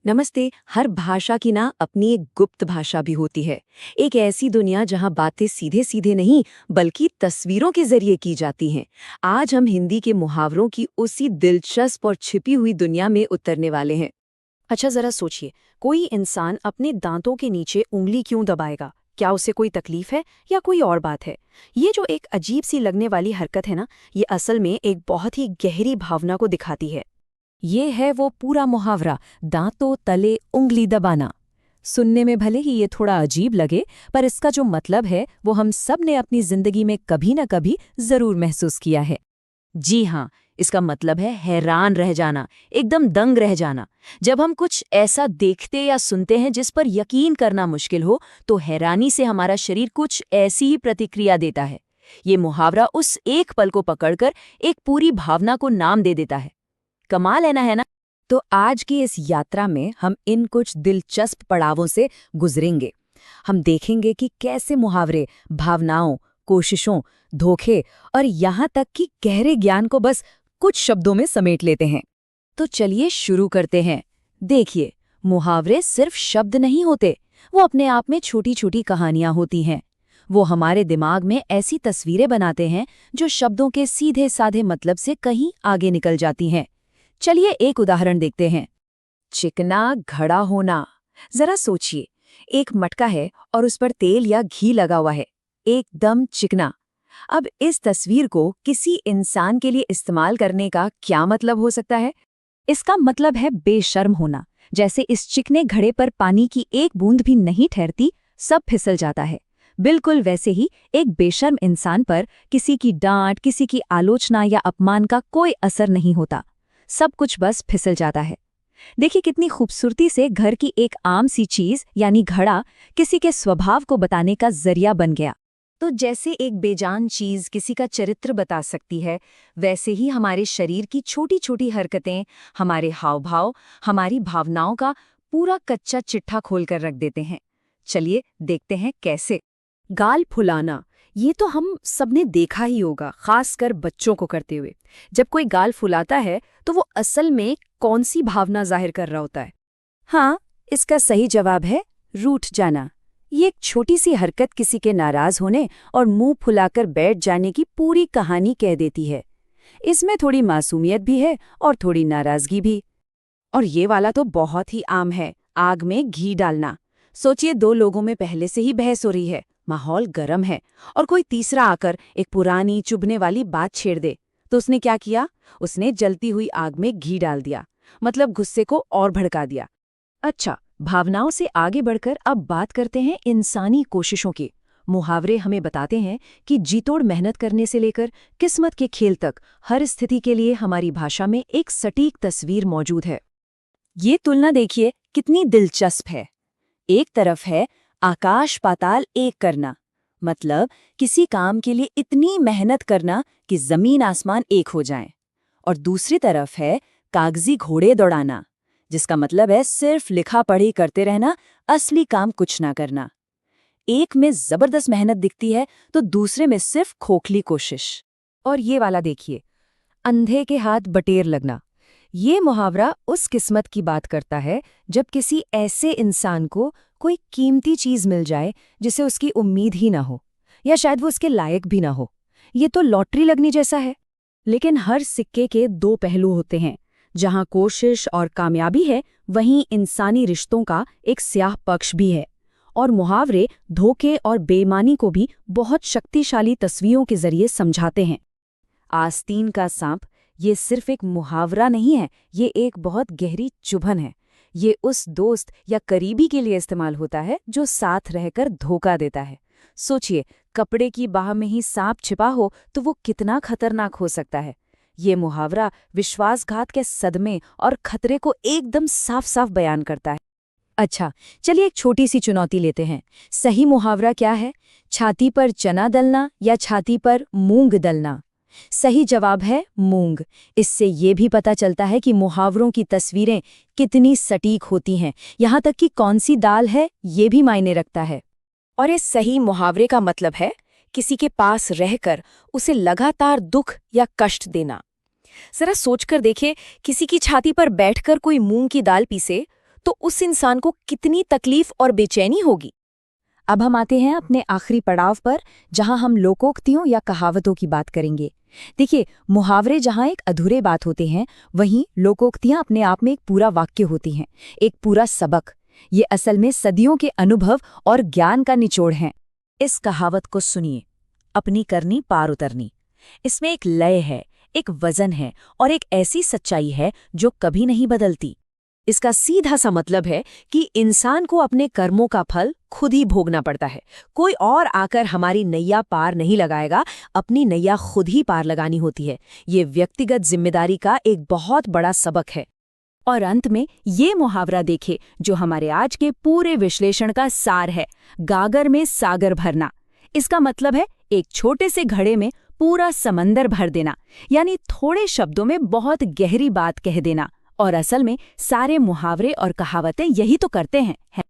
नमस्ते। हर भाषा की ना अपनी एक गुप्त भाषा भी होती है। एक ऐसी दुनिया जहां बातें सीधे सीधे नहीं बल्कि तस्वीरों के जरिए की जाती हैं। आज हम हिंदी के मुहावरों की उसी दिलचस्प और छिपी हुई दुनिया में उतरने वाले हैं। अच्छा जरा सोचिए, कोई इंसान अपने दांतों के नीचे उंगली क्यों दबाएगा? क्या उसे कोई तकलीफ है या कोई और बात है? ये जो एक अजीब सी लगने वाली हरकत है ना, ये असल में एक बहुत ही गहरी भावना को दिखाती है। ये है वो पूरा मुहावरा, दांतों तले उंगली दबाना। सुनने में भले ही ये थोड़ा अजीब लगे, पर इसका जो मतलब है वो हम सब ने अपनी जिंदगी में कभी न कभी जरूर महसूस किया है। जी हाँ, इसका मतलब है हैरान रह जाना, एकदम दंग रह जाना। जब हम कुछ ऐसा देखते या सुनते हैं जिस पर यकीन करना मुश्किल हो, तो हैरानी से हमारा शरीर कुछ ऐसी ही प्रतिक्रिया देता है। ये मुहावरा उस एक पल को पकड़कर एक पूरी भावना को नाम दे देता है। कमाल है ना? तो आज की इस यात्रा में हम इन कुछ दिलचस्प पड़ावों से गुजरेंगे। हम देखेंगे कि कैसे मुहावरे भावनाओं, कोशिशों, धोखे और यहाँ तक कि गहरे ज्ञान को बस कुछ शब्दों में समेट लेते हैं। तो चलिए शुरू करते हैं। देखिए, मुहावरे सिर्फ शब्द नहीं होते, वो अपने आप में छोटी छोटी कहानियां होती हैं। वो हमारे दिमाग में ऐसी तस्वीरें बनाते हैं जो शब्दों के सीधे साधे मतलब से कहीं आगे निकल जाती हैं। चलिए एक उदाहरण देखते हैं। चिकना घड़ा होना। जरा सोचिए, एक मटका है और उस पर तेल या घी लगा हुआ है, एकदम चिकना। अब इस तस्वीर को किसी इंसान के लिए इस्तेमाल करने का क्या मतलब हो सकता है? इसका मतलब है बेशर्म होना। जैसे इस चिकने घड़े पर पानी की एक बूंद भी नहीं ठहरती, सब फिसल जाता है। बिल्कुल वैसे ही एक बेशर्म इंसान पर किसी की डांट, किसी की आलोचना या अपमान का कोई असर नहीं होता। सब कुछ बस फिसल जाता है। देखिए कितनी खूबसूरती से घर की एक आम सी चीज यानी घड़ा किसी के स्वभाव को बताने का जरिया बन गया। तो जैसे एक बेजान चीज किसी का चरित्र बता सकती है, वैसे ही हमारे शरीर की छोटी छोटी हरकतें, हमारे हाव-भाव, हमारी भावनाओं का पूरा कच्चा चिट्ठा खोलकर रख देते हैं। चलिए देखते हैं कैसे। गाल फुलाना, ये तो हम सबने देखा ही होगा, खासकर बच्चों को करते हुए। जब कोई गाल फुलाता है तो वो असल में कौन सी भावना जाहिर कर रहा होता है? हाँ, इसका सही जवाब है रूठ जाना। ये एक छोटी सी हरकत किसी के नाराज होने और मुंह फुलाकर बैठ जाने की पूरी कहानी कह देती है। इसमें थोड़ी मासूमियत भी है और थोड़ी नाराजगी भी। और ये वाला तो बहुत ही आम है, आग में घी डालना। सोचिए, दो लोगों में पहले से ही बहस हो रही है, माहौल गर्म है और कोई तीसरा आकर एक पुरानी चुभने वाली बात छेड़ दे, तो उसने क्या किया? उसने जलती हुई आग में घी डाल दिया, मतलब गुस्से को और भड़का दिया। अच्छा, भावनाओं से आगे बढ़कर अब बात करते हैं इंसानी कोशिशों की। मुहावरे हमें बताते हैं कि जीतोड़ मेहनत करने से लेकर किस्मत के खेल तक हर स्थिति के लिए हमारी भाषा में एक सटीक तस्वीर मौजूद है। ये तुलना देखिए कितनी दिलचस्प है। एक तरफ है आकाश पाताल एक करना, मतलब किसी काम के लिए इतनी मेहनत करना कि जमीन आसमान एक हो जाएं। और दूसरी तरफ है कागजी घोड़े दौड़ाना, जिसका मतलब है सिर्फ लिखा पढ़ी करते रहना, असली काम कुछ ना करना। एक में जबरदस्त मेहनत दिखती है तो दूसरे में सिर्फ खोखली कोशिश। और ये वाला देखिए, अंधे के हाथ बटेर लगना। ये मुहावरा उस किस्मत की बात करता है जब किसी ऐसे इंसान को कोई कीमती चीज मिल जाए जिसे उसकी उम्मीद ही ना हो, या शायद वो उसके लायक भी ना हो। ये तो लॉटरी लगने जैसा है। लेकिन हर सिक्के के दो पहलू होते हैं। जहां कोशिश और कामयाबी है, वहीं इंसानी रिश्तों का एक स्याह पक्ष भी है। और मुहावरे धोखे और बेईमानी को भी बहुत शक्तिशाली तस्वीरों के जरिए समझाते हैं। आस्तीन का सांप, ये सिर्फ एक मुहावरा नहीं है, ये एक बहुत गहरी चुभन है। ये उस दोस्त या करीबी के लिए इस्तेमाल होता है जो साथ रहकर धोखा देता है। सोचिए, कपड़े की बाह में ही सांप छिपा हो तो वो कितना खतरनाक हो सकता है। ये मुहावरा विश्वासघात के सदमे और खतरे को एकदम साफ साफ बयान करता है। अच्छा, चलिए एक छोटी सी चुनौती लेते हैं। सही मुहावरा क्या है? छाती पर चना दलना या छाती पर मूंग दलना? सही जवाब है मूंग। इससे ये भी पता चलता है कि मुहावरों की तस्वीरें कितनी सटीक होती हैं, यहाँ तक कि कौन सी दाल है ये भी मायने रखता है। और इस सही मुहावरे का मतलब है किसी के पास रहकर उसे लगातार दुख या कष्ट देना। जरा सोचकर देखें, किसी की छाती पर बैठकर कोई मूंग की दाल पीसे तो उस इंसान को कितनी तकलीफ और बेचैनी होगी। अब हम आते हैं अपने आखिरी पड़ाव पर, जहां हम लोकोक्तियों या कहावतों की बात करेंगे। देखिए, मुहावरे जहां एक अधूरे बात होते हैं, वहीं लोकोक्तियां अपने आप में एक पूरा वाक्य होती हैं, एक पूरा सबक। ये असल में सदियों के अनुभव और ज्ञान का निचोड़ हैं। इस कहावत को सुनिए, अपनी करनी पार उतरनी। इसमें एक लय है, एक वजन है और एक ऐसी सच्चाई है जो कभी नहीं बदलती। इसका सीधा सा मतलब है कि इंसान को अपने कर्मों का फल खुद ही भोगना पड़ता है। कोई और आकर हमारी नैया पार नहीं लगाएगा, अपनी नैया खुद ही पार लगानी होती है। ये व्यक्तिगत जिम्मेदारी का एक बहुत बड़ा सबक है। और अंत में ये मुहावरा देखे जो हमारे आज के पूरे विश्लेषण का सार है, गागर में सागर भरना। इसका मतलब है एक छोटे से घड़े में पूरा समंदर भर देना, यानी थोड़े शब्दों में बहुत गहरी बात कह देना। और असल में सारे मुहावरे और कहावतें यही तो करते हैं, है